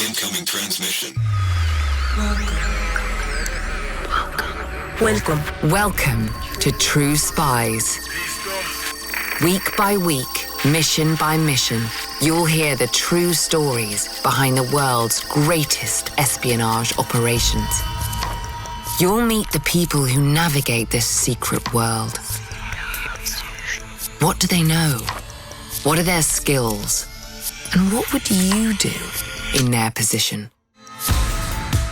Incoming transmission. Welcome to True Spies. Week by week, mission by mission, you'll hear the true stories behind the world's greatest espionage operations. You'll meet the people who navigate this secret world. What do they know? What are their skills? And what would you do in their position?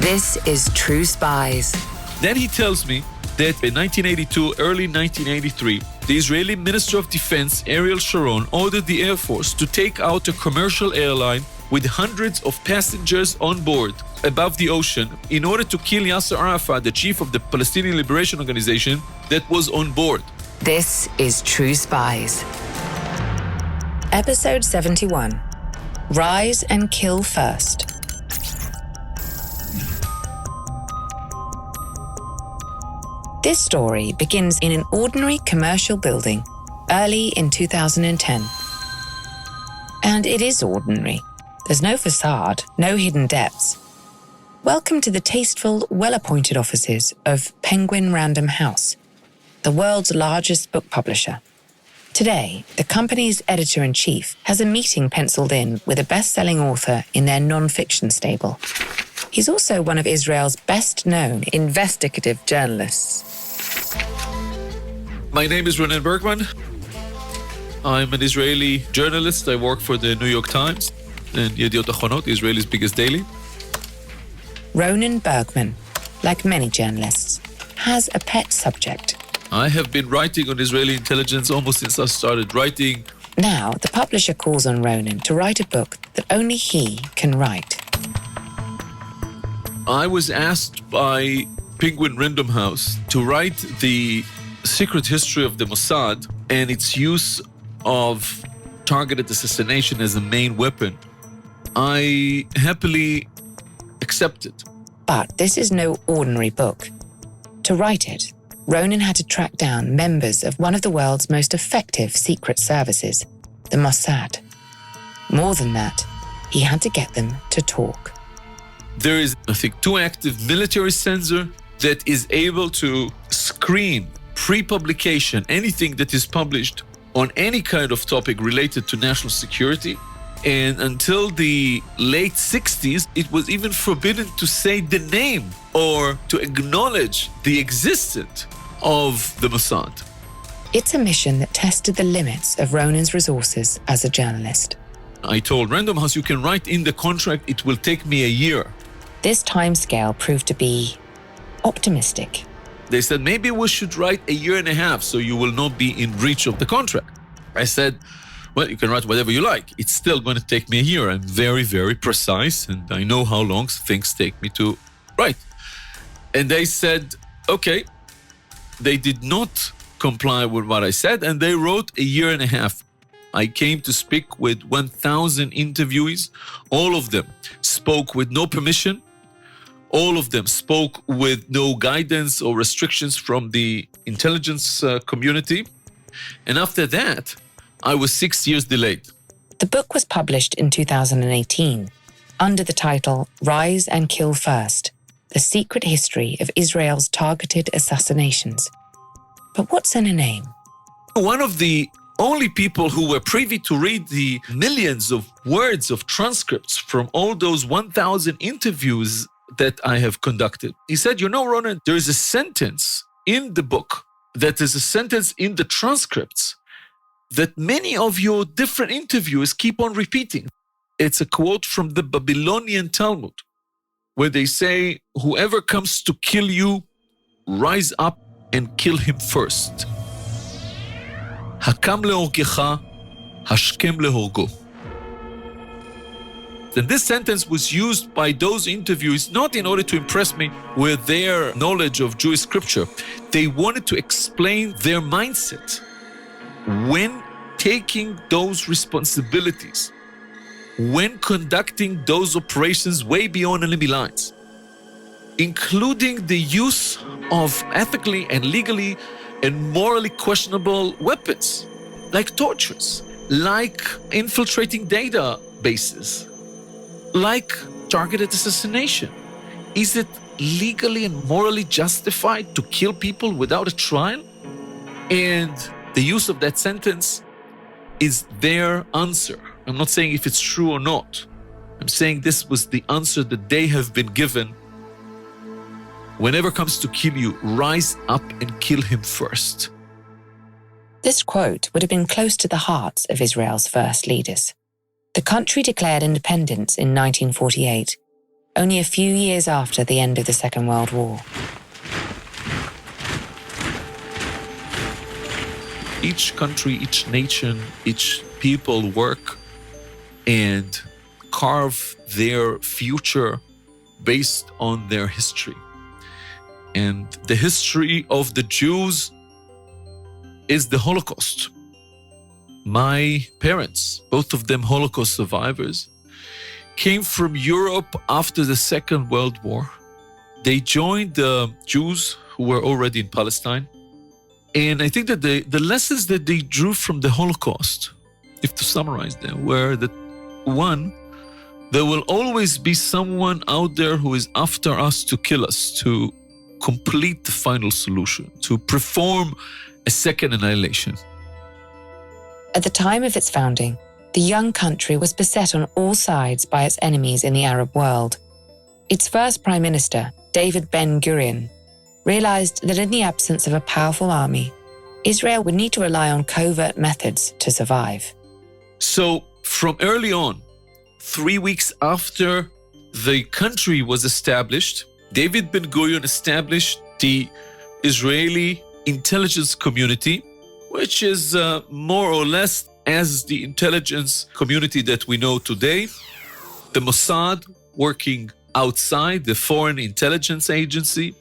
This is True Spies. Then he tells me that in 1982, early 1983, the Israeli Minister of Defense, Ariel Sharon, ordered the Air Force to take out a commercial airline with hundreds of passengers on board above the ocean in order to kill Yasser Arafat, the chief of the Palestinian Liberation Organization, that was on board. This is True Spies. Episode 71. Rise and Kill First. This story begins in an ordinary commercial building early in 2010. And it is ordinary. There's no facade, no hidden depths. Welcome to the tasteful, well-appointed offices of Penguin Random House, the world's largest book publisher. Today, the company's editor-in-chief has a meeting penciled in with a best-selling author in their non-fiction stable. He's also one of Israel's best-known investigative journalists. My name is Bergman. I'm an Israeli journalist. I work for the New York Times and Yediot Ahronot, Israel's biggest daily. Ronen Bergman, like many journalists, has a pet subject. I have been writing on Israeli intelligence almost since I started writing. Now, the publisher calls on Ronen to write a book that only he can write. I was asked by Penguin Random House to write the secret history of the Mossad and its use of targeted assassination as a main weapon. I happily accepted. But this is no ordinary book. To write it, Ronen had to track down members of one of the world's most effective secret services, the Mossad. More than that, he had to get them to talk. There is, I think, too active military censor that is able to screen pre-publication anything that is published on any kind of topic related to national security. And until the late 60s, it was even forbidden to say the name or to acknowledge the existence of the Mossad. It's a mission that tested the limits of Ronen's resources as a journalist. I told Random House, you can write in the contract, it will take me a year. This timescale proved to be optimistic. They said, maybe we should write a year and a half so you will not be in breach of the contract. I said, well, you can write whatever you like. It's still going to take me a year. I'm very, very precise, and I know how long things take me to write. And they said, okay. They did not comply with what I said, and they wrote a year and a half. I came to speak with 1,000 interviewees. All of them spoke with no permission. All of them spoke with no guidance or restrictions from the intelligence community. And after that, I was 6 years delayed. The book was published in 2018 under the title Rise and Kill First, The Secret History of Israel's Targeted Assassinations. But what's in a name? One of the only people who were privy to read the millions of words of transcripts from all those 1,000 interviews that I have conducted. He said, you know, Ronen, there is a sentence in the book that is a sentence in the transcripts that many of your different interviews keep on repeating. It's a quote from the Babylonian Talmud, where they say, whoever comes to kill you, rise up and kill him first. Hakam leorgecha, hashkem lehorgo. And this sentence was used by those interviewees not in order to impress me with their knowledge of Jewish scripture. They wanted to explain their mindset when taking those responsibilities, when conducting those operations way beyond enemy lines, including the use of ethically and legally and morally questionable weapons, like tortures, like infiltrating databases, like targeted assassination? Is it legally and morally justified to kill people without a trial? And the use of that sentence is their answer. I'm not saying if it's true or not. I'm saying this was the answer that they have been given. Whenever it comes to kill you, rise up and kill him first. This quote would have been close to the hearts of Israel's first leaders. The country declared independence in 1948, only a few years after the end of the Second World War. Each country, each nation, each people work and carve their future based on their history. And the history of the Jews is the Holocaust. My parents, both of them Holocaust survivors, came from Europe after the Second World War. They joined the Jews who were already in Palestine. And I think that the lessons that they drew from the Holocaust, if to summarize them, were that one, there will always be someone out there who is after us to kill us, to complete the final solution, to perform a second annihilation. At the time of its founding, the young country was beset on all sides by its enemies in the Arab world. Its first Prime Minister, David Ben-Gurion, realized that in the absence of a powerful army, Israel would need to rely on covert methods to survive. So from early on, 3 weeks after the country was established, David Ben-Gurion established the Israeli intelligence community, which is more or less as the intelligence community that we know today. The Mossad working outside, the Foreign Intelligence Agency,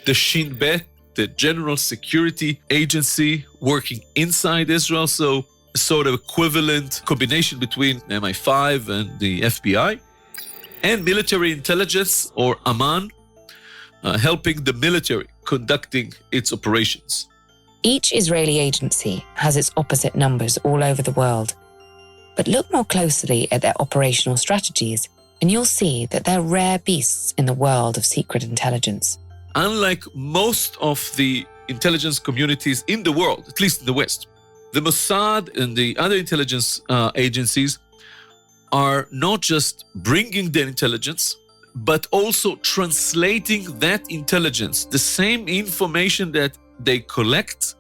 the Shin Bet, the General Security Agency working inside Israel, so a sort of equivalent combination between MI5 and the FBI, and military intelligence, or Aman, helping the military conducting its operations. Each Israeli agency has its opposite numbers all over the world. But look more closely at their operational strategies, and you'll see that they're rare beasts in the world of secret intelligence. Unlike most of the intelligence communities in the world, at least in the West, the Mossad and the other intelligence agencies are not just bringing the intelligence, but also translating that intelligence, the same information that they collect,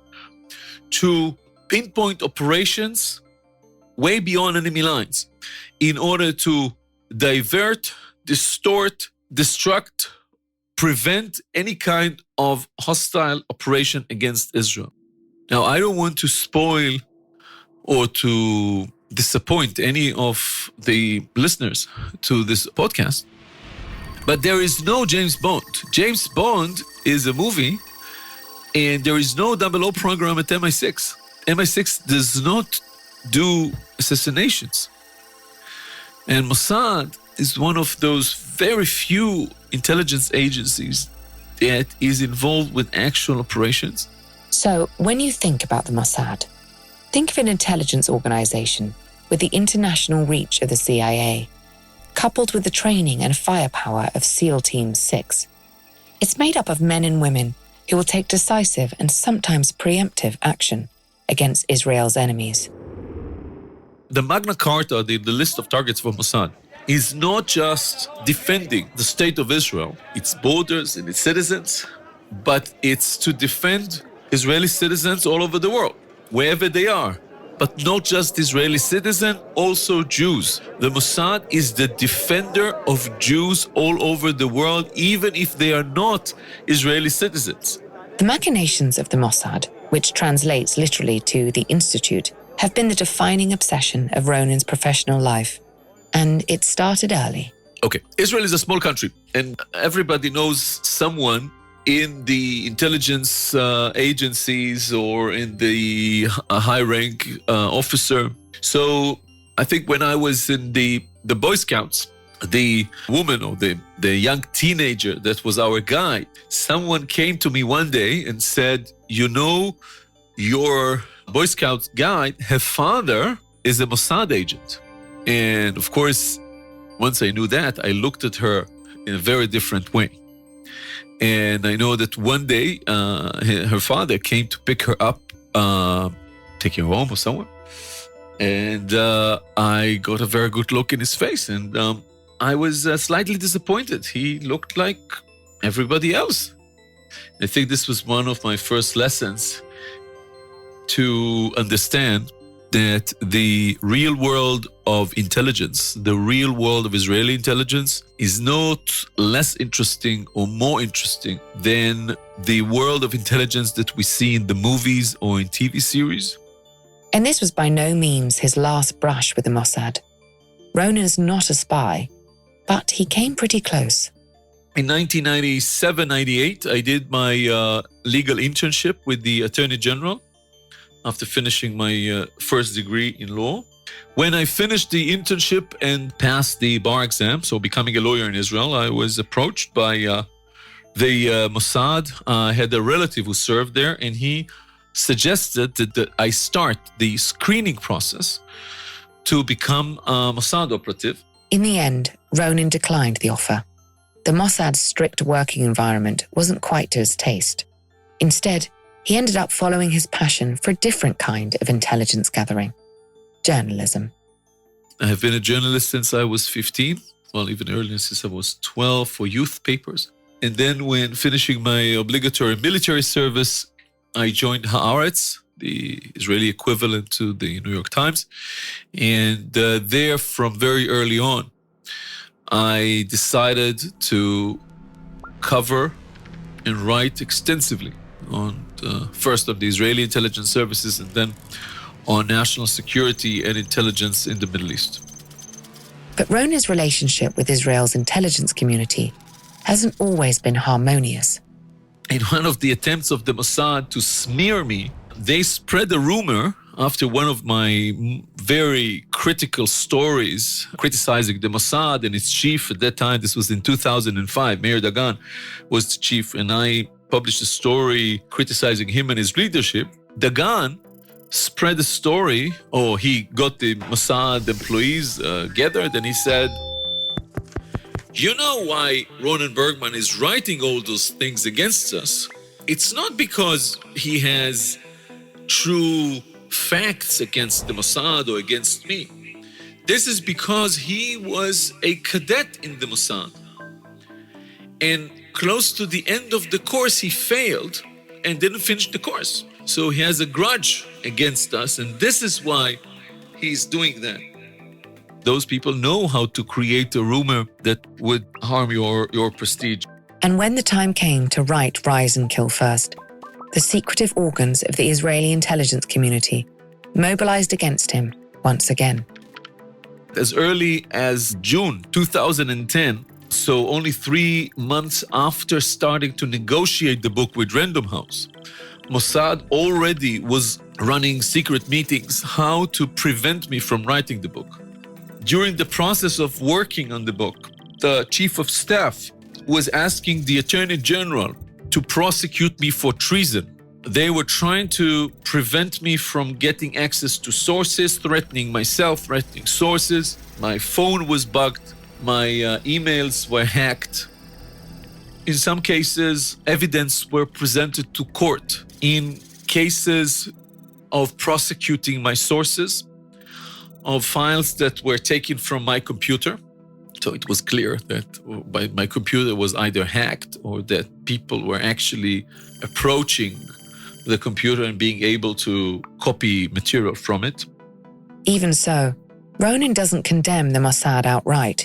to pinpoint operations way beyond enemy lines in order to divert, distort, destruct, prevent any kind of hostile operation against Israel. Now, I don't want to spoil or to disappoint any of the listeners to this podcast, but there is no James Bond. James Bond is a movie, and there is no 00 program at MI6. MI6 does not do assassinations. And Mossad is one of those very few intelligence agencies that is involved with actual operations. So, when you think about the Mossad, think of an intelligence organization with the international reach of the CIA, coupled with the training and firepower of SEAL Team 6. It's made up of men and women who will take decisive and sometimes preemptive action against Israel's enemies. The Magna Carta, the list of targets for Mossad, is not just defending the state of Israel, its borders and its citizens, but it's to defend Israeli citizens all over the world, wherever they are. But not just Israeli citizens, also Jews. The Mossad is the defender of Jews all over the world, even if they are not Israeli citizens. The machinations of the Mossad, which translates literally to the Institute, have been the defining obsession of Ronan's professional life. And it started early. Okay, Israel is a small country, and everybody knows someone in the intelligence agencies or in the high-rank officer. So I think when I was in the Boy Scouts, the woman or the young teenager that was our guide, someone came to me one day and said, you know, your Boy Scout guide, her father is a Mossad agent. And of course, Once I knew that, I looked at her in a very different way. And I know that one day, her father came to pick her up, taking her home or somewhere. And I got a very good look in his face. And I was slightly disappointed. He looked like everybody else. I think this was one of my first lessons to understand that the real world of intelligence, the real world of Israeli intelligence, is not less interesting or more interesting than the world of intelligence that we see in the movies or in TV series. And this was by no means his last brush with the Mossad. Ronan is not a spy, but he came pretty close. In 1997-98, I did my legal internship with the Attorney General after finishing my first degree in law. When I finished the internship and passed the bar exam, so becoming a lawyer in Israel, I was approached by the Mossad. I had a relative who served there, and he suggested that I start the screening process to become a Mossad operative. In the end, Ronan declined the offer. The Mossad's strict working environment wasn't quite to his taste. Instead, he ended up following his passion for a different kind of intelligence gathering: journalism. I have been a journalist since I was 15, well, even earlier, since I was 12, for youth papers. And then when finishing my obligatory military service, I joined Haaretz, the Israeli equivalent to the New York Times. And there, from very early on, I decided to cover and write extensively on first of the Israeli intelligence services and then on national security and intelligence in the Middle East. But Ronan's relationship with Israel's intelligence community hasn't always been harmonious. In one of the attempts of the Mossad to smear me, they spread a rumor after one of my very critical stories criticizing the Mossad and its chief at that time. This was in 2005. Meir Dagan was the chief, and I published a story criticizing him and his leadership. Dagan spread a story, he got the Mossad employees gathered, and he said, "You know why Ronan Bergman is writing all those things against us? It's not because he has true facts against the Mossad or against me. This is because he was a cadet in the Mossad. And close to the end of the course, he failed and didn't finish the course. So he has a grudge against us, and this is why he's doing that." Those people know how to create a rumor that would harm your prestige. And when the time came to write Rise and Kill First, the secretive organs of the Israeli intelligence community mobilized against him once again. As early as June 2010, so only 3 months after starting to negotiate the book with Random House, Mossad already was running secret meetings how to prevent me from writing the book. During the process of working on the book, the chief of staff was asking the attorney general to prosecute me for treason. They were trying to prevent me from getting access to sources, threatening myself, threatening sources. My phone was bugged. My emails were hacked. In some cases, evidence were presented to court. In cases of prosecuting my sources, of files that were taken from my computer. So it was clear that my computer was either hacked or that people were actually approaching the computer and being able to copy material from it. Even so, Ronan doesn't condemn the Mossad outright,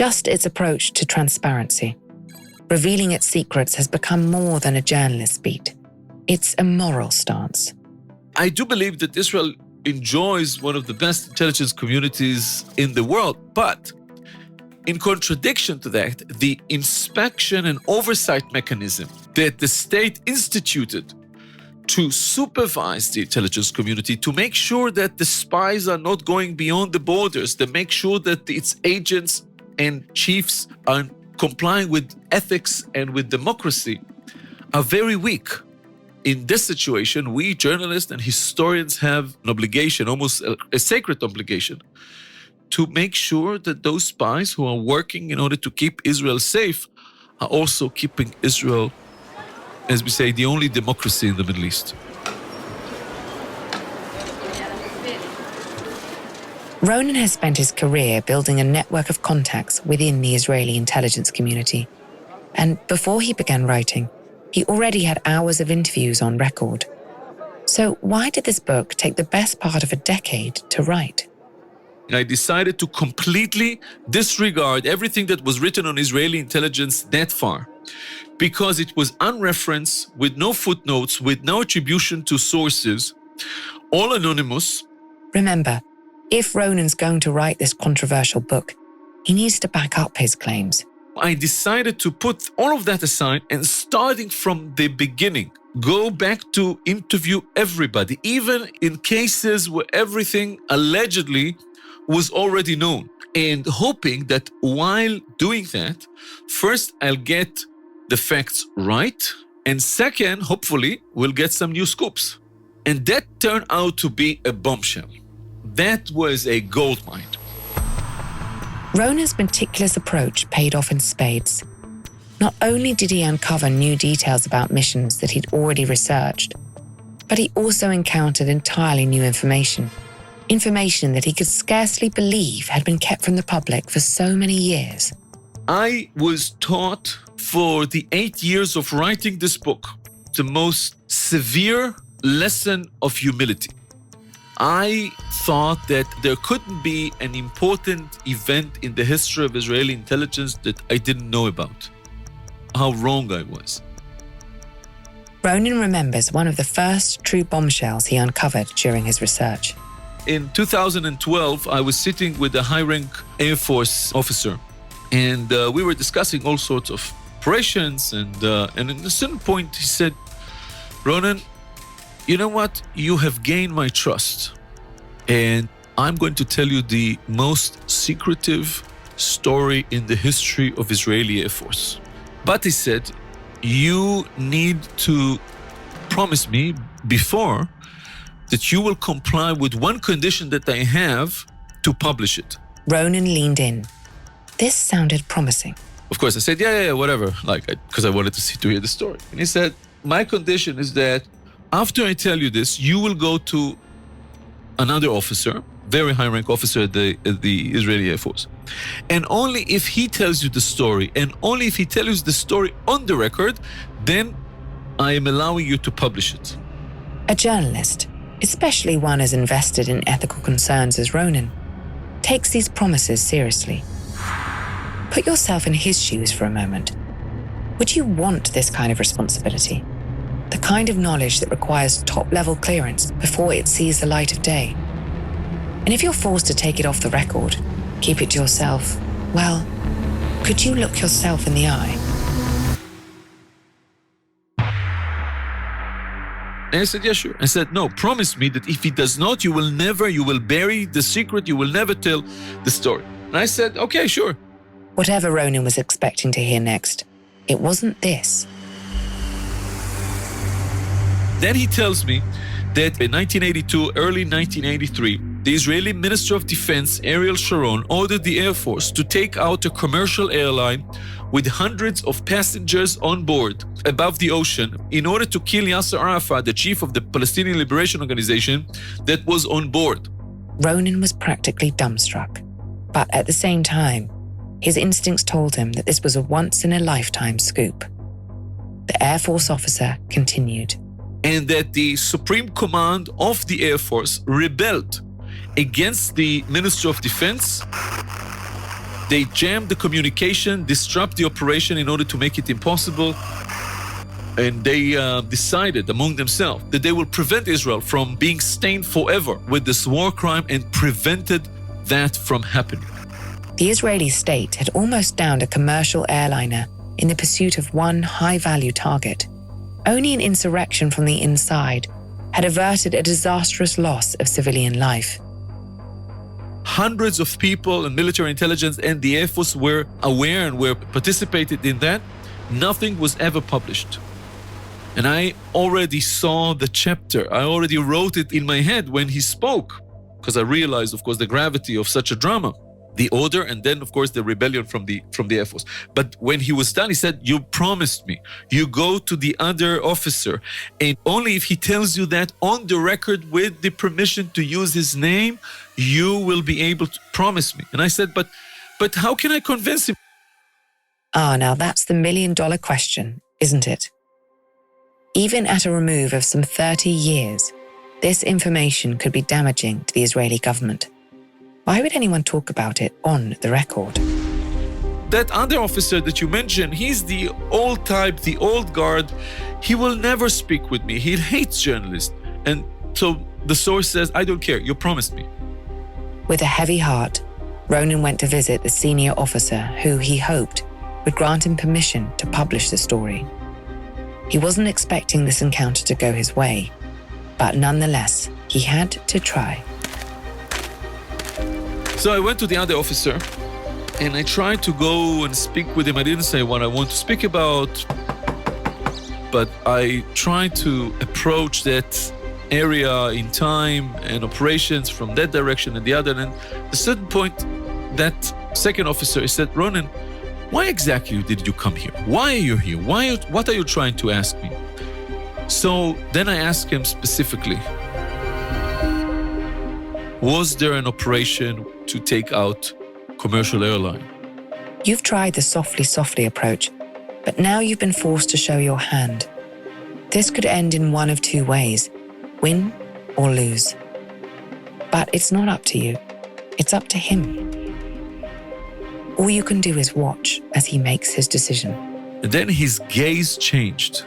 just its approach to transparency. Revealing its secrets has become more than a journalist's beat. It's a moral stance. I do believe that Israel enjoys one of the best intelligence communities in the world, but in contradiction to that, the inspection and oversight mechanism that the state instituted to supervise the intelligence community, to make sure that the spies are not going beyond the borders, to make sure that its agents and chiefs are complying with ethics and with democracy, are very weak. In this situation, we journalists and historians have an obligation, almost a sacred obligation, to make sure that those spies who are working in order to keep Israel safe are also keeping Israel, as we say, the only democracy in the Middle East. Ronan has spent his career building a network of contacts within the Israeli intelligence community. And before he began writing, he already had hours of interviews on record. So why did this book take the best part of a decade to write? I decided to completely disregard everything that was written on Israeli intelligence that far, because it was unreferenced, with no footnotes, with no attribution to sources, all anonymous. Remember, if Ronan's going to write this controversial book, he needs to back up his claims. I decided to put all of that aside and, starting from the beginning, go back to interview everybody, even in cases where everything allegedly was already known, and hoping that while doing that, first I'll get the facts right, and second, hopefully, we'll get some new scoops. And that turned out to be a bombshell. That was a goldmine. Ronan's meticulous approach paid off in spades. Not only did he uncover new details about missions that he'd already researched, but he also encountered entirely new information that he could scarcely believe had been kept from the public for so many years. I was taught for the 8 years of writing this book the most severe lesson of humility. I thought that there couldn't be an important event in the history of Israeli intelligence that I didn't know about. How wrong I was. Ronan remembers one of the first true bombshells he uncovered during his research. In 2012, I was sitting with a high-rank Air Force officer, and we were discussing all sorts of operations, and at a certain point he said, "Ronan, you know what? You have gained my trust, and I'm going to tell you the most secretive story in the history of Israeli Air Force. But," he said, "you need to promise me before that you will comply with one condition that I have to publish it." Ronan leaned in. This sounded promising. Of course, I said, yeah, whatever, because I wanted to hear the story. And he said, "My condition is that after I tell you this, you will go to another officer, very high-rank officer at the Israeli Air Force. And only if he tells you the story, and only if he tells you the story on the record, then I am allowing you to publish it." A journalist, especially one as invested in ethical concerns as Ronan, takes these promises seriously. Put yourself in his shoes for a moment. Would you want this kind of responsibility? The kind of knowledge that requires top-level clearance before it sees the light of day? And if you're forced to take it off the record, keep it to yourself, well, could you look yourself in the eye? And I said, "Yeah, sure." I said, "No, promise me that if he does not, you will bury the secret, you will never tell the story." And I said, "Okay, sure." Whatever Ronan was expecting to hear next, it wasn't this. Then he tells me that in 1982, early 1983, the Israeli Minister of Defense, Ariel Sharon, ordered the Air Force to take out a commercial airline with hundreds of passengers on board above the ocean in order to kill Yasser Arafat, the chief of the Palestinian Liberation Organization, that was on board. Ronan was practically dumbstruck. But at the same time, his instincts told him that this was a once-in-a-lifetime scoop. The Air Force officer continued. And that the Supreme Command of the Air Force rebelled against the Minister of Defense. They jammed the communication, disrupt the operation in order to make it impossible. And they decided among themselves that they will prevent Israel from being stained forever with this war crime, and prevented that from happening. The Israeli state had almost downed a commercial airliner in the pursuit of one high-value target. Only an insurrection from the inside had averted a disastrous loss of civilian life. Hundreds of people and military intelligence and the Air Force were aware and were participated in that. Nothing was ever published. And I already saw the chapter. I already wrote it in my head when he spoke. because I realized, of course, the gravity of such a drama. The order, and then, of course, the rebellion from the Air Force. But when he was done, he said, you promised me. You go to the other officer, and only if he tells you that on the record with the permission to use his name, you will be able to promise me. And I said, but how can I convince him? Now that's the million-dollar question, isn't it? Even at a remove of some 30 years, this information could be damaging to the Israeli government. Why would anyone talk about it on the record? That other officer that you mentioned, he's the old type, the old guard. He will never speak with me. He hates journalists. And so the source says, I don't care. You promised me. With a heavy heart, Ronan went to visit the senior officer who he hoped would grant him permission to publish the story. He wasn't expecting this encounter to go his way, but nonetheless, he had to try. So I went to the other officer and I tried to go and speak with him. I didn't say what I want to speak about, but I tried to approach that area in time and operations from that direction and the other. And at a certain point, that second officer said, Ronan, why exactly did you come here? Why are you here? What are you trying to ask me? So then I asked him specifically, was there an operation to take out commercial airline? You've tried the softly approach, but now you've been forced to show your hand. This could end in one of two ways, win or lose. But it's not up to you, it's up to him. All you can do is watch as he makes his decision. And then his gaze changed.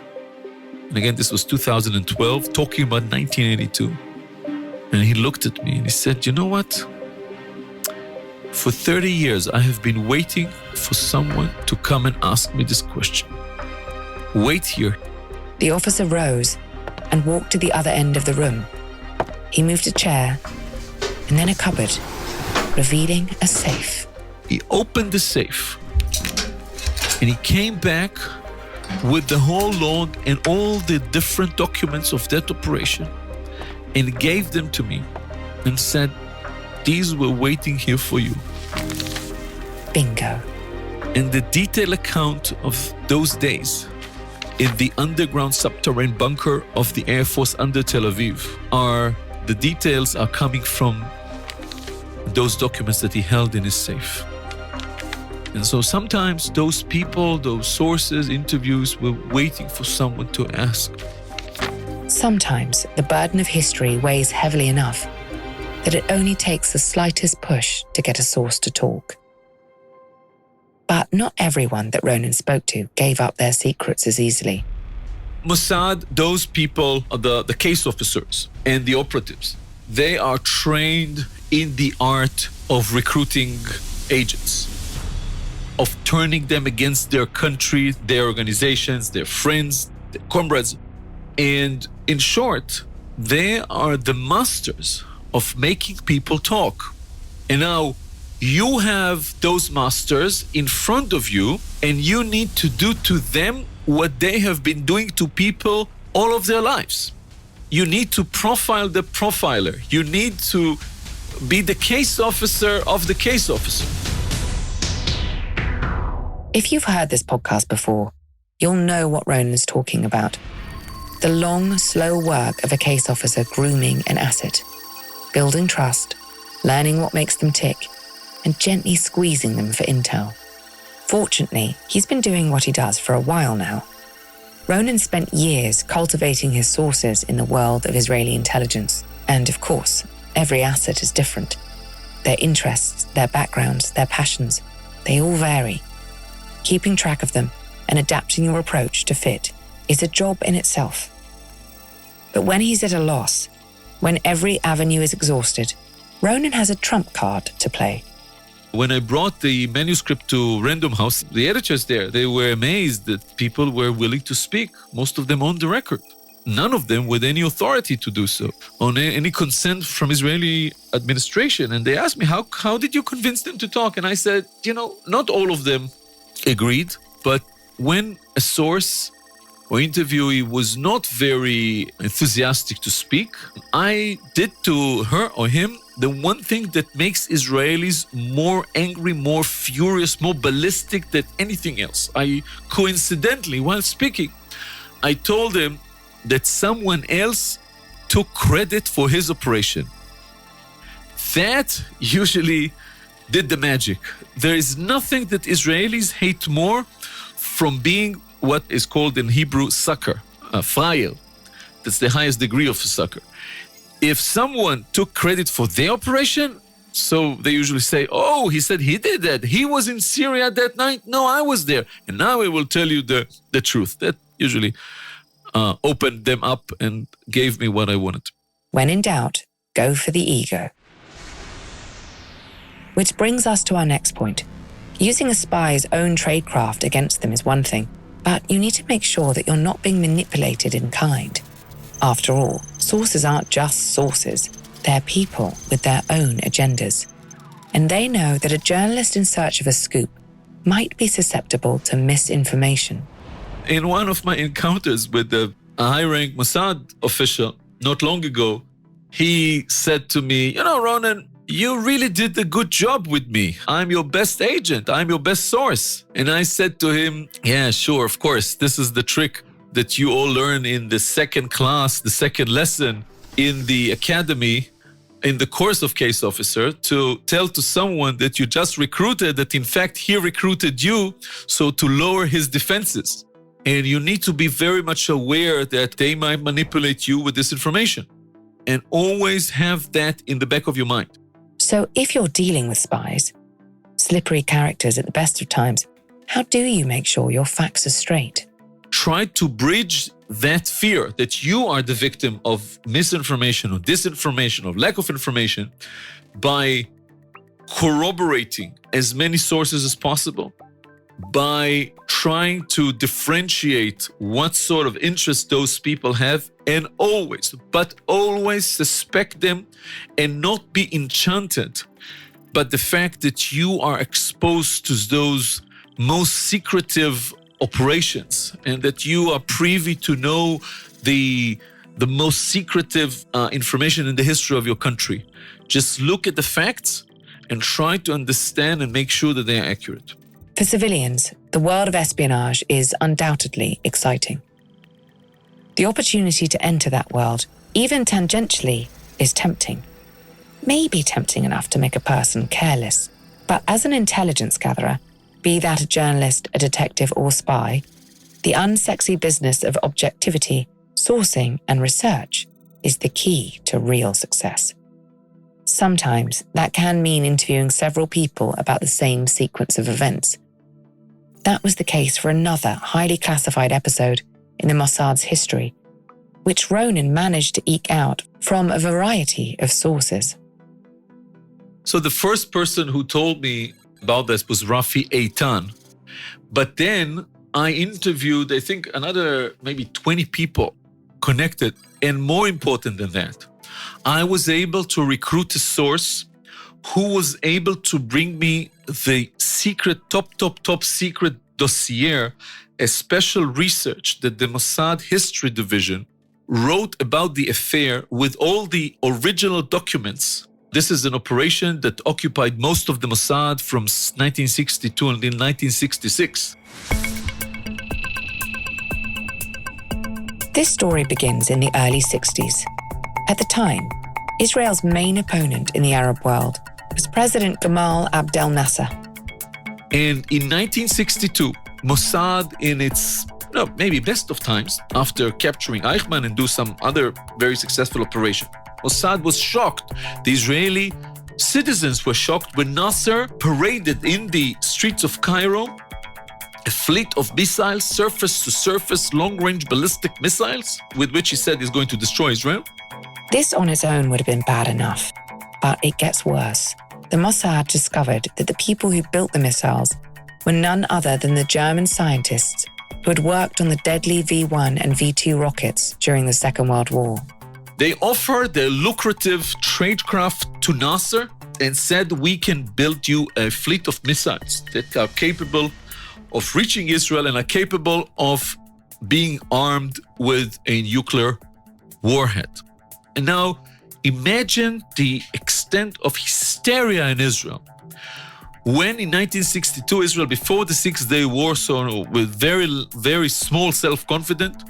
And again, this was 2012, talking about 1982. And he looked at me and he said, you know what? For 30 years, I have been waiting for someone to come and ask me this question. Wait here. The officer rose and walked to the other end of the room. He moved a chair and then a cupboard, revealing a safe. He opened the safe and he came back with the whole log and all the different documents of that operation and gave them to me and said, these were waiting here for you. Bingo. And the detailed account of those days in the underground subterranean bunker of the Air Force under Tel Aviv the details are coming from those documents that he held in his safe. And so sometimes those people, those sources, interviews were waiting for someone to ask. Sometimes the burden of history weighs heavily enough that it only takes the slightest push to get a source to talk. But not everyone that Ronan spoke to gave up their secrets as easily. Mossad, those people, the case officers and the operatives, they are trained in the art of recruiting agents, of turning them against their country, their organizations, their friends, their comrades. And in short, they are the masters of making people talk. And now you have those masters in front of you, and you need to do to them what they have been doing to people all of their lives. You need to profile the profiler. You need to be the case officer of the case officer. If you've heard this podcast before, you'll know what Ronan is talking about. The long, slow work of a case officer grooming an asset, building trust, learning what makes them tick, and gently squeezing them for intel. Fortunately, he's been doing what he does for a while now. Ronan spent years cultivating his sources in the world of Israeli intelligence. And of course, every asset is different. Their interests, their backgrounds, their passions, they all vary. Keeping track of them and adapting your approach to fit is a job in itself. But when he's at a loss, when every avenue is exhausted, Ronan has a trump card to play. When I brought the manuscript to Random House, the editors there, they were amazed that people were willing to speak, most of them on the record. None of them with any authority to do so, on any consent from Israeli administration. And they asked me, how did you convince them to talk? And I said, not all of them agreed, but when a source or interviewee was not very enthusiastic to speak, I did to her or him the one thing that makes Israelis more angry, more furious, more ballistic than anything else. Coincidentally, while speaking, I told him that someone else took credit for his operation. That usually did the magic. There is nothing that Israelis hate more from being what is called in Hebrew sucker, fayil. That's the highest degree of a sucker. If someone took credit for their operation, so they usually say, oh, he said he did that. He was in Syria that night. No, I was there. And now I will tell you the truth. That usually opened them up and gave me what I wanted. When in doubt, go for the ego. Which brings us to our next point. Using a spy's own tradecraft against them is one thing, but you need to make sure that you're not being manipulated in kind. After all, sources aren't just sources. They're people with their own agendas. And they know that a journalist in search of a scoop might be susceptible to misinformation. In one of my encounters with a high-rank Mossad official not long ago, he said to me, Ronan, you really did a good job with me. I'm your best agent. I'm your best source. And I said to him, yeah, sure, of course. This is the trick that you all learn in the second class, the second lesson in the academy, in the course of case officer, to tell to someone that you just recruited that in fact he recruited you, so to lower his defenses. And you need to be very much aware that they might manipulate you with this information. And always have that in the back of your mind. So if you're dealing with spies, slippery characters at the best of times, how do you make sure your facts are straight? Try to bridge that fear that you are the victim of misinformation or disinformation or lack of information by corroborating as many sources as possible, by trying to differentiate what sort of interest those people have, and always suspect them and not be enchanted by the fact that you are exposed to those most secretive operations and that you are privy to know the most secretive information in the history of your country. Just look at the facts and try to understand and make sure that they are accurate. For civilians, the world of espionage is undoubtedly exciting. The opportunity to enter that world, even tangentially, is tempting. Maybe tempting enough to make a person careless, but as an intelligence gatherer, be that a journalist, a detective, or spy, the unsexy business of objectivity, sourcing, and research is the key to real success. Sometimes that can mean interviewing several people about the same sequence of events. That was the case for another highly classified episode in the Mossad's history, which Ronan managed to eke out from a variety of sources. So the first person who told me about this was Rafi Eitan. But then I interviewed, I think, another maybe 20 people connected. And more important than that, I was able to recruit a source who was able to bring me the secret, top secret dossier, a special research that the Mossad History Division wrote about the affair with all the original documents. This is an operation that occupied most of the Mossad from 1962 until 1966. This story begins in the early 60s. At the time, Israel's main opponent in the Arab world was President Gamal Abdel Nasser. And in 1962, Mossad, in its maybe best of times, after capturing Eichmann and do some other very successful operation, Mossad was shocked. The Israeli citizens were shocked when Nasser paraded in the streets of Cairo a fleet of missiles, surface-to-surface, long-range ballistic missiles, with which he said he's going to destroy Israel. This on its own would have been bad enough, but it gets worse. The Mossad discovered that the people who built the missiles were none other than the German scientists who had worked on the deadly V-1 and V-2 rockets during the Second World War. They offered their lucrative tradecraft to Nasser and said, we can build you a fleet of missiles that are capable of reaching Israel and are capable of being armed with a nuclear warhead. And now Imagine the extent of hysteria in Israel. When in 1962, Israel, before the Six-Day War, so with very, very small self-confidence,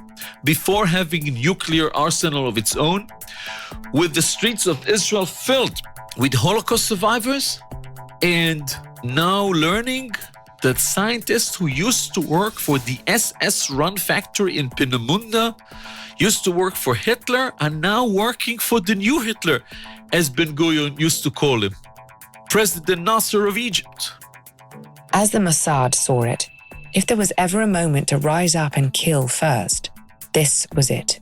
before having a nuclear arsenal of its own, with the streets of Israel filled with Holocaust survivors, and now learning that scientists who used to work for the SS-run factory in Peenemünde, used to work for Hitler, are now working for the new Hitler, as Ben-Gurion used to call him, President Nasser of Egypt. As the Mossad saw it, if there was ever a moment to rise up and kill first, this was it.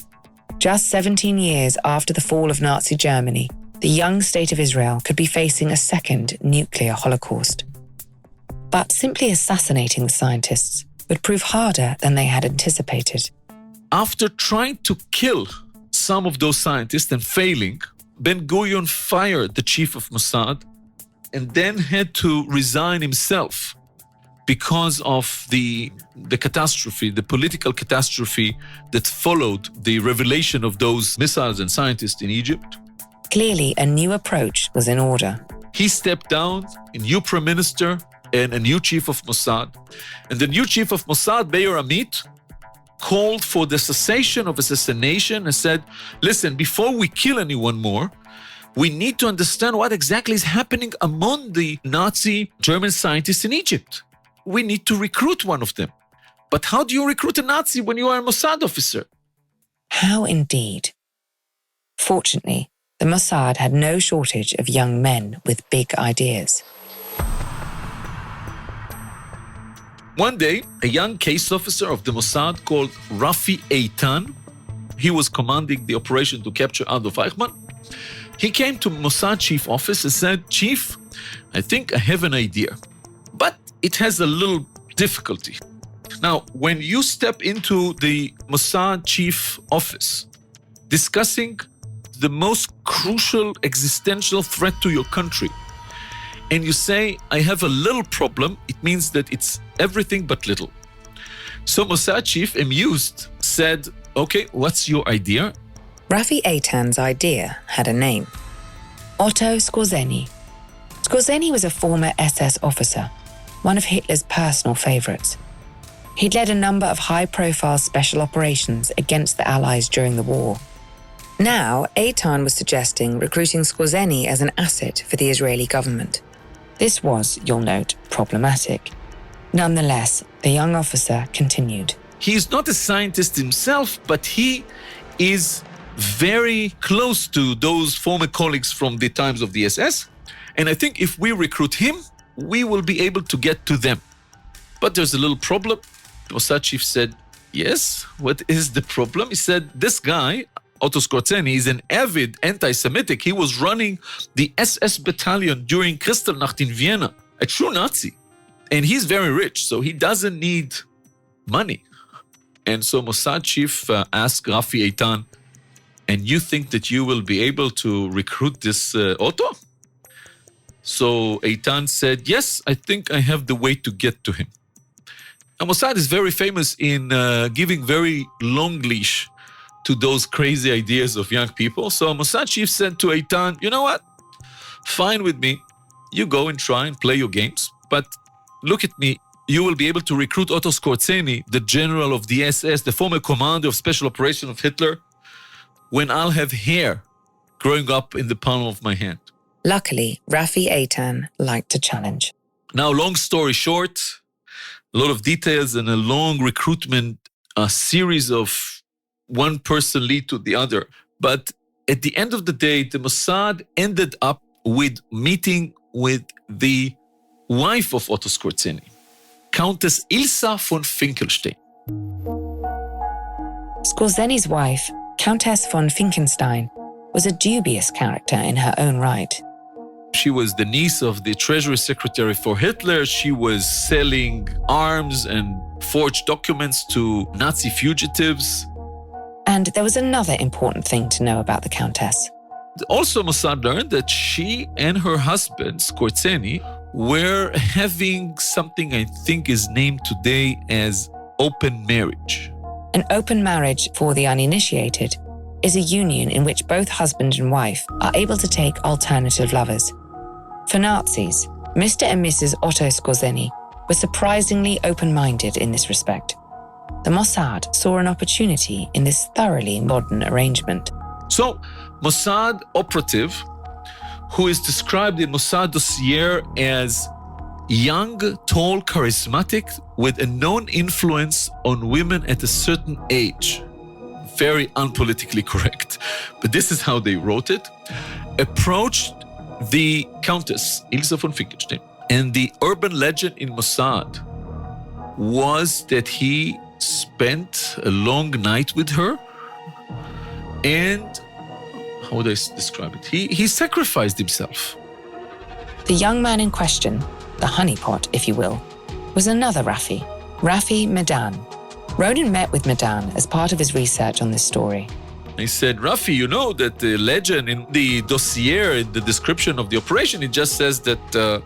Just 17 years after the fall of Nazi Germany, the young state of Israel could be facing a second nuclear holocaust. But simply assassinating the scientists would prove harder than they had anticipated. After trying to kill some of those scientists and failing, Ben-Gurion fired the chief of Mossad and then had to resign himself because of the catastrophe, the political catastrophe that followed the revelation of those missiles and scientists in Egypt. Clearly, a new approach was in order. He stepped down, a new prime minister and a new chief of Mossad. And the new chief of Mossad, Meir Amit, called for the cessation of assassination and said, listen, before we kill anyone more, we need to understand what exactly is happening among the Nazi German scientists in Egypt. We need to recruit one of them. But how do you recruit a Nazi when you are a Mossad officer? How indeed. Fortunately, the Mossad had no shortage of young men with big ideas. One day, a young case officer of the Mossad called Rafi Eitan, he was commanding the operation to capture Adolf Eichmann. He came to Mossad chief office and said, Chief, I think I have an idea, but it has a little difficulty. Now, when you step into the Mossad chief office, discussing the most crucial existential threat to your country, and you say, I have a little problem, it means that it's everything but little. So Mossad chief, amused, said, okay, what's your idea? Rafi Eitan's idea had a name. Otto Scorseni. Scorseni was a former SS officer, one of Hitler's personal favorites. He'd led a number of high-profile special operations against the Allies during the war. Now, Eitan was suggesting recruiting Scorseni as an asset for the Israeli government. This was, you'll note, problematic. Nonetheless, the young officer continued. He is not a scientist himself, but he is very close to those former colleagues from the times of the SS. And I think if we recruit him, we will be able to get to them. But there's a little problem. The Mossad chief said, yes, what is the problem? He said, this guy, Otto Scorseni, is an avid anti-Semitic. He was running the SS battalion during Kristallnacht in Vienna, a true Nazi. And he's very rich, so he doesn't need money. And so Mossad chief asked Rafi Eitan, and you think that you will be able to recruit this Otto? So Eitan said, yes, I think I have the way to get to him. And Mossad is very famous in giving very long leash to those crazy ideas of young people. So Mossad chief said to Eitan, you know what? Fine with me. You go and try and play your games. But look at me. You will be able to recruit Otto Scorseni, the general of the SS, the former commander of special operations of Hitler, when I'll have hair growing up in the palm of my hand. Luckily, Rafi Eitan liked to challenge. Now, long story short, a lot of details and a long recruitment, a series of one person lead to the other. But at the end of the day, the Mossad ended up with meeting with the wife of Otto Scorseni, Countess Ilsa von Finkelstein. Scorseni's wife, Countess von Finkelstein, was a dubious character in her own right. She was the niece of the Treasury Secretary for Hitler. She was selling arms and forged documents to Nazi fugitives. And there was another important thing to know about the Countess. Also, Mossad learned that she and her husband, Scorseni, were having something I think is named today as open marriage. An open marriage, for the uninitiated, is a union in which both husband and wife are able to take alternative lovers. For Nazis, Mr. and Mrs. Otto Scorseni were surprisingly open-minded in this respect. The Mossad saw an opportunity in this thoroughly modern arrangement. So, Mossad operative, who is described in Mossad dossier as young, tall, charismatic, with a known influence on women at a certain age. Very unpolitically correct, but this is how they wrote it, approached the Countess, Ilse von Finkelstein. And the urban legend in Mossad was that he spent a long night with her and, how would I describe it? He sacrificed himself. The young man in question, the honeypot, if you will, was another Rafi Medan. Ronan met with Medan as part of his research on this story. He said, Rafi, you know that the legend in the dossier, in the description of the operation, it just says that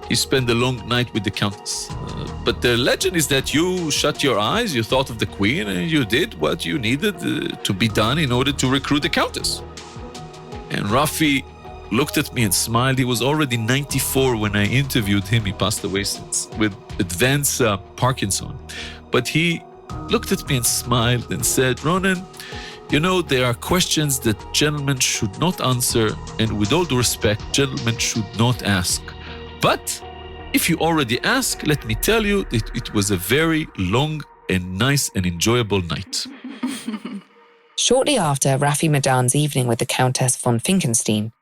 he spent a long night with the Countess. But the legend is that you shut your eyes, you thought of the Queen, and you did what you needed to be done in order to recruit the Countess. And Rafi looked at me and smiled. He was already 94 when I interviewed him. He passed away since with advanced Parkinson. But he looked at me and smiled and said, Ronan, you know, there are questions that gentlemen should not answer, and with all due respect, gentlemen should not ask. But if you already ask, let me tell you that it was a very long and nice and enjoyable night. Shortly after Rafi Medan's evening with the Countess von Finkelstein,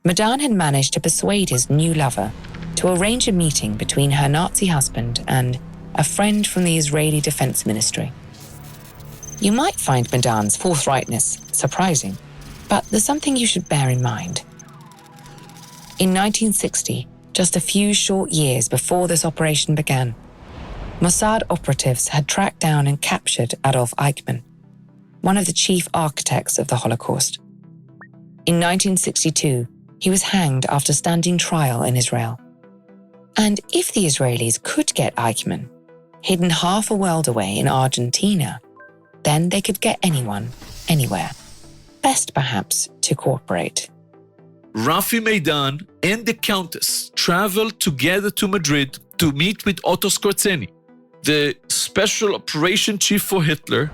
Medan had managed to persuade his new lover to arrange a meeting between her Nazi husband and a friend from the Israeli Defense Ministry. You might find Medan's forthrightness surprising, but there's something you should bear in mind. In 1960, just a few short years before this operation began, Mossad operatives had tracked down and captured Adolf Eichmann, one of the chief architects of the Holocaust. In 1962, he was hanged after standing trial in Israel. And if the Israelis could get Eichmann, hidden half a world away in Argentina, then they could get anyone, anywhere. Best perhaps to cooperate. Rafi Medan and the Countess traveled together to Madrid to meet with Otto Scorseni, the special operation chief for Hitler,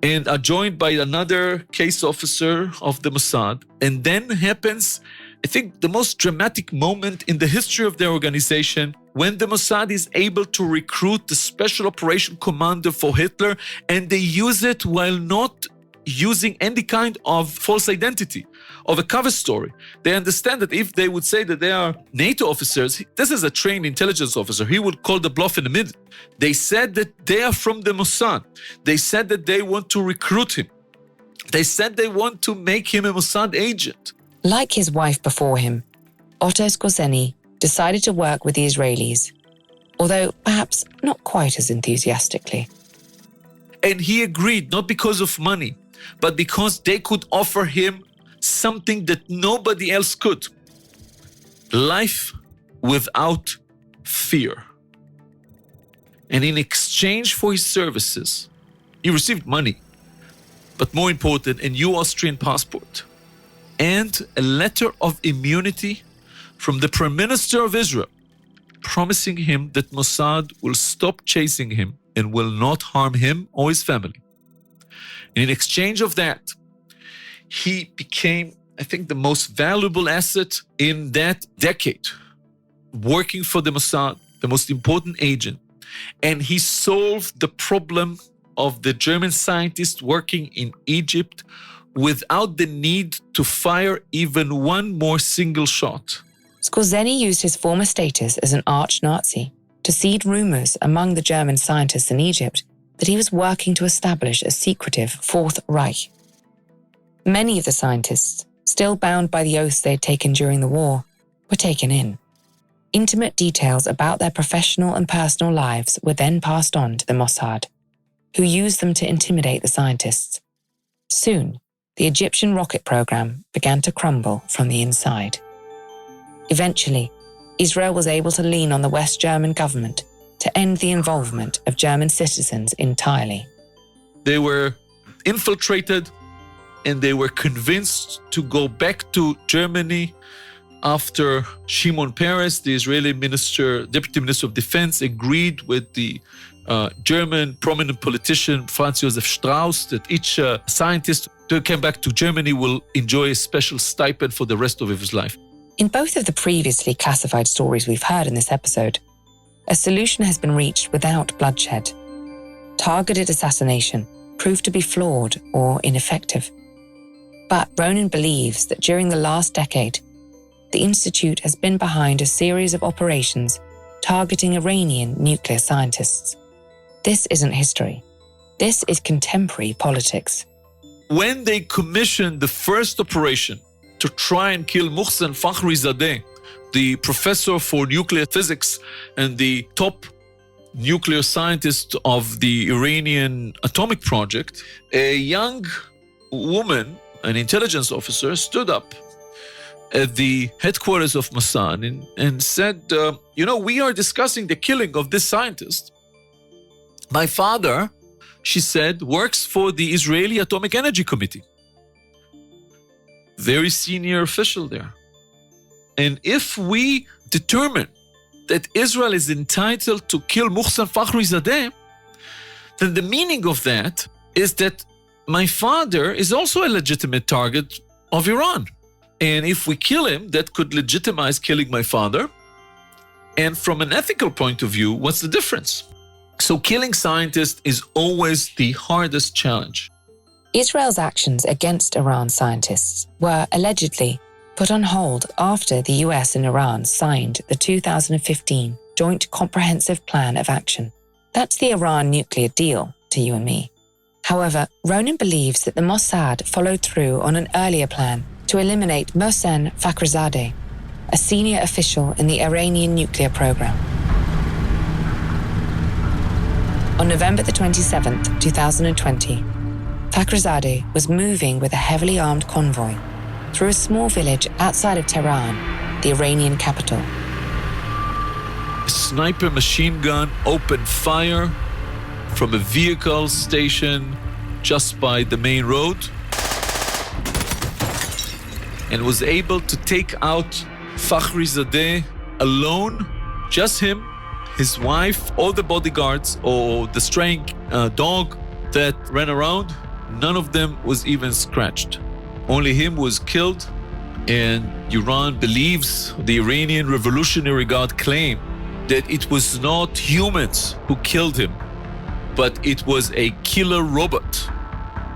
and are joined by another case officer of the Mossad. And then happens, I think, the most dramatic moment in the history of the organization, when the Mossad is able to recruit the special operation commander for Hitler, and they use it while not using any kind of false identity, of a cover story. They understand that if they would say that they are NATO officers, this is a trained intelligence officer, he would call the bluff in a minute. They said that they are from the Mossad. They said that they want to recruit him. They said they want to make him a Mossad agent. Like his wife before him, Otto Scorseni decided to work with the Israelis, although perhaps not quite as enthusiastically. And he agreed, not because of money, but because they could offer him something that nobody else could. Life without fear. And in exchange for his services, he received money, but more important, a new Austrian passport and a letter of immunity from the Prime Minister of Israel, promising him that Mossad will stop chasing him and will not harm him or his family. And in exchange of that, he became, I think, the most valuable asset in that decade, working for the Mossad, the most important agent. And he solved the problem of the German scientists working in Egypt without the need to fire even one more single shot. Scorseni used his former status as an arch-Nazi to seed rumors among the German scientists in Egypt that he was working to establish a secretive Fourth Reich. Many of the scientists, still bound by the oaths they had taken during the war, were taken in. Intimate details about their professional and personal lives were then passed on to the Mossad, who used them to intimidate the scientists. Soon, the Egyptian rocket program began to crumble from the inside. Eventually, Israel was able to lean on the West German government to end the involvement of German citizens entirely. They were infiltrated and they were convinced to go back to Germany after Shimon Peres, the Israeli deputy minister of defense, agreed with the German prominent politician Franz Josef Strauss that each scientist who came back to Germany will enjoy a special stipend for the rest of his life. In both of the previously classified stories we've heard in this episode, a solution has been reached without bloodshed. Targeted assassination proved to be flawed or ineffective. But Ronan believes that during the last decade, the Institute has been behind a series of operations targeting Iranian nuclear scientists. This isn't history. This is contemporary politics. When they commissioned the first operation to try and kill Mohsen Fakhrizadeh, the professor for nuclear physics and the top nuclear scientist of the Iranian atomic project, a young woman, an intelligence officer, stood up at the headquarters of Mossad and said, we are discussing the killing of this scientist. My father, she said, works for the Israeli Atomic Energy Committee. Very senior official there. And if we determine that Israel is entitled to kill Mohsen Fakhrizadeh, then the meaning of that is that my father is also a legitimate target of Iran. And if we kill him, that could legitimize killing my father. And from an ethical point of view, what's the difference? So killing scientists is always the hardest challenge. Israel's actions against Iran scientists were allegedly put on hold after the US and Iran signed the 2015 Joint Comprehensive Plan of Action. That's the Iran nuclear deal to you and me. However, Ronan believes that the Mossad followed through on an earlier plan to eliminate Mohsen Fakhrizadeh, a senior official in the Iranian nuclear program. On November the 27th, 2020, Fakhrizadeh was moving with a heavily armed convoy through a small village outside of Tehran, the Iranian capital. A sniper machine gun opened fire from a vehicle station just by the main road and was able to take out Fakhrizadeh alone, just him, his wife, all the bodyguards or the straying dog that ran around. None of them was even scratched. Only him was killed, and Iran believes, the Iranian Revolutionary Guard claim, that it was not humans who killed him, but it was a killer robot.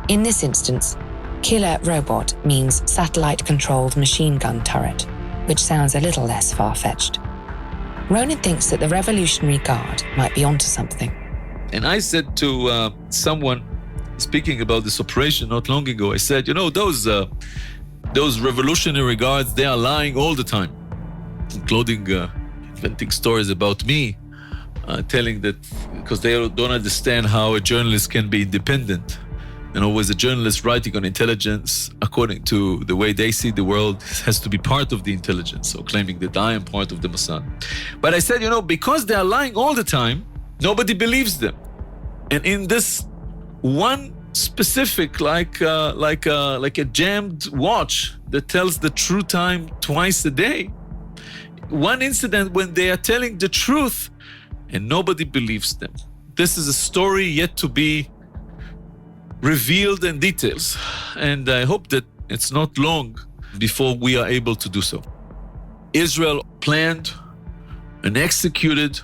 In this instance, killer robot means satellite-controlled machine gun turret, which sounds a little less far-fetched. Ronan thinks that the Revolutionary Guard might be onto something. And I said to someone speaking about this operation not long ago, I said, those Revolutionary Guards, they are lying all the time, including inventing stories about me, telling that because they don't understand how a journalist can be independent. And always a journalist writing on intelligence, according to the way they see the world, has to be part of the intelligence, so claiming that I am part of the Mossad. But I said, because they are lying all the time, nobody believes them. And in this one specific, like a jammed watch that tells the true time twice a day, one incident when they are telling the truth and nobody believes them. This is a story yet to be revealed in details, and I hope that it's not long before we are able to do so. Israel planned and executed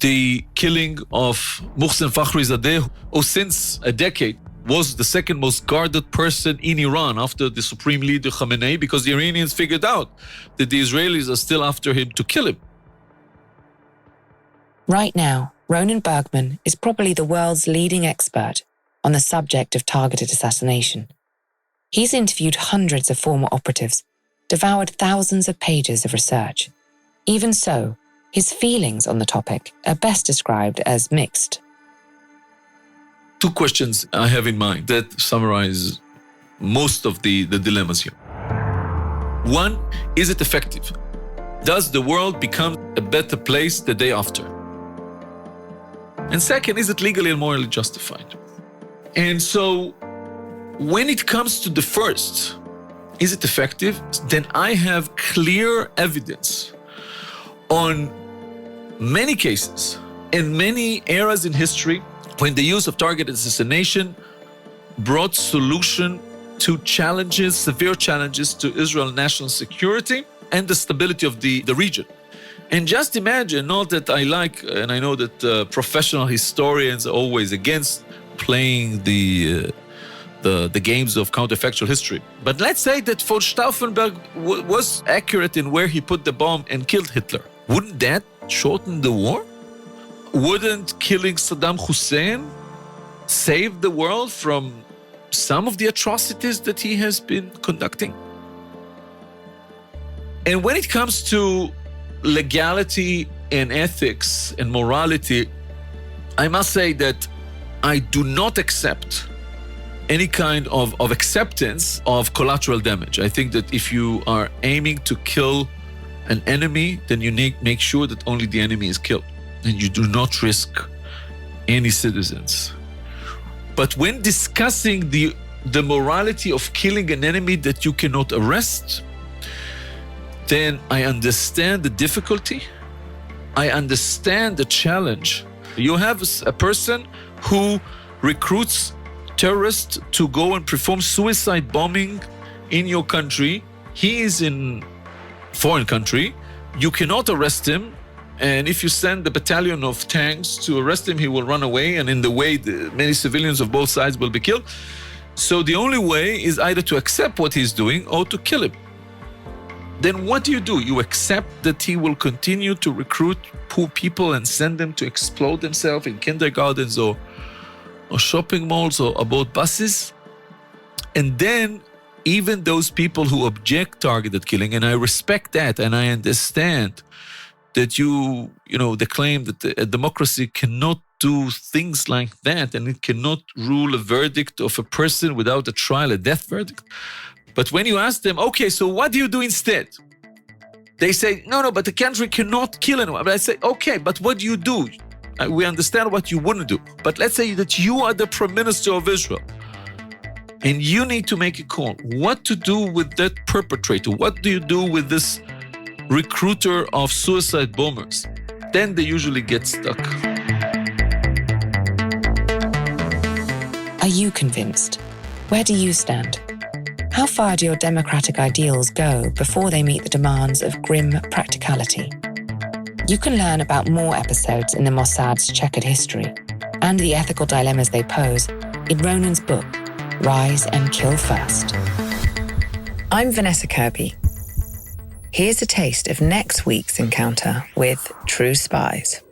the killing of Mohsen Fakhrizadeh, who since a decade was the second most guarded person in Iran after the supreme leader Khamenei, because the Iranians figured out that the Israelis are still after him to kill him. Right now, Ronan Bergman is probably the world's leading expert on the subject of targeted assassination. He's interviewed hundreds of former operatives, devoured thousands of pages of research. Even so, his feelings on the topic are best described as mixed. Two questions I have in mind that summarize most of the dilemmas here. One, is it effective? Does the world become a better place the day after? And second, is it legally and morally justified? And so When it comes to the first, is it effective? Then I have clear evidence on many cases in many eras in history when the use of targeted assassination brought solution to challenges, severe challenges to Israel's national security and the stability of the region. And just imagine, not that I like, and I know that professional historians are always against playing the games of counterfactual history. But let's say that von Stauffenberg was accurate in where he put the bomb and killed Hitler. Wouldn't that shorten the war? Wouldn't killing Saddam Hussein save the world from some of the atrocities that he has been conducting? And when it comes to legality and ethics and morality, I must say that I do not accept any kind of acceptance of collateral damage. I think that if you are aiming to kill an enemy, then you make sure that only the enemy is killed and you do not risk any citizens. But when discussing the morality of killing an enemy that you cannot arrest, then I understand the difficulty. I understand the challenge. You have a person who recruits terrorists to go and perform suicide bombing in your country. He is in foreign country. You cannot arrest him. And if you send a battalion of tanks to arrest him, he will run away. And in the way, many civilians of both sides will be killed. So the only way is either to accept what he's doing or to kill him. Then what do? You accept that he will continue to recruit poor people and send them to explode themselves in kindergartens or shopping malls or aboard buses. And then even those people who object targeted killing, and I respect that and I understand that the claim that a democracy cannot do things like that and it cannot rule a verdict of a person without a trial, a death verdict. But when you ask them, okay, so what do you do instead? They say, no, but the country cannot kill anyone. But I say, okay, but what do you do? We understand what you wouldn't do. But let's say that you are the Prime Minister of Israel and you need to make a call. What to do with that perpetrator? What do you do with this recruiter of suicide bombers? Then they usually get stuck. Are you convinced? Where do you stand? How far do your democratic ideals go before they meet the demands of grim practicality? You can learn about more episodes in the Mossad's checkered history and the ethical dilemmas they pose in Ronan's book, Rise and Kill First. I'm Vanessa Kirby. Here's a taste of next week's encounter with True Spies.